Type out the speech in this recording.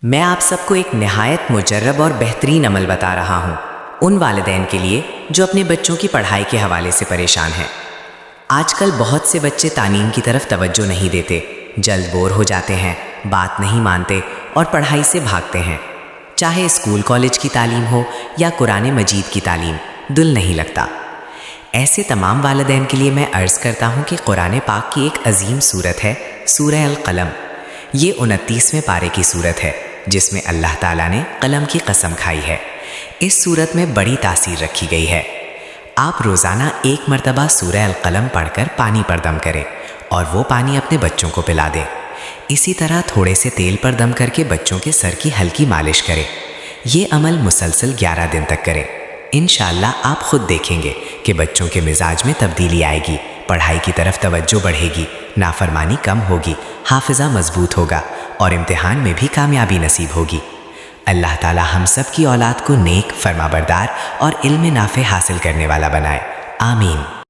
میں آپ سب کو ایک نہایت مجرب اور بہترین عمل بتا رہا ہوں، ان والدین کے لیے جو اپنے بچوں کی پڑھائی کے حوالے سے پریشان ہیں۔ آج کل بہت سے بچے تعلیم کی طرف توجہ نہیں دیتے، جلد بور ہو جاتے ہیں، بات نہیں مانتے اور پڑھائی سے بھاگتے ہیں۔ چاہے اسکول کالج کی تعلیم ہو یا قرآن مجید کی تعلیم، دل نہیں لگتا۔ ایسے تمام والدین کے لیے میں عرض کرتا ہوں کہ قرآن پاک کی ایک عظیم سورت ہے سورہ القلم۔ یہ 29ویں پارے کی سورت ہے جس میں اللہ تعالیٰ نے قلم کی قسم کھائی ہے۔ اس سورت میں بڑی تاثیر رکھی گئی ہے۔ آپ روزانہ 1 مرتبہ سورہ القلم پڑھ کر پانی پر دم کریں اور وہ پانی اپنے بچوں کو پلا دیں۔ اسی طرح تھوڑے سے تیل پر دم کر کے بچوں کے سر کی ہلکی مالش کریں۔ یہ عمل مسلسل 11 دن تک کریں۔ انشاءاللہ آپ خود دیکھیں گے کہ بچوں کے مزاج میں تبدیلی آئے گی، پڑھائی کی طرف توجہ بڑھے گی، نافرمانی کم ہوگی، حافظہ مضبوط ہوگا اور امتحان میں بھی کامیابی نصیب ہوگی۔ اللہ تعالی ہم سب کی اولاد کو نیک، فرمانبردار اور علم نافع حاصل کرنے والا بنائے۔ آمین۔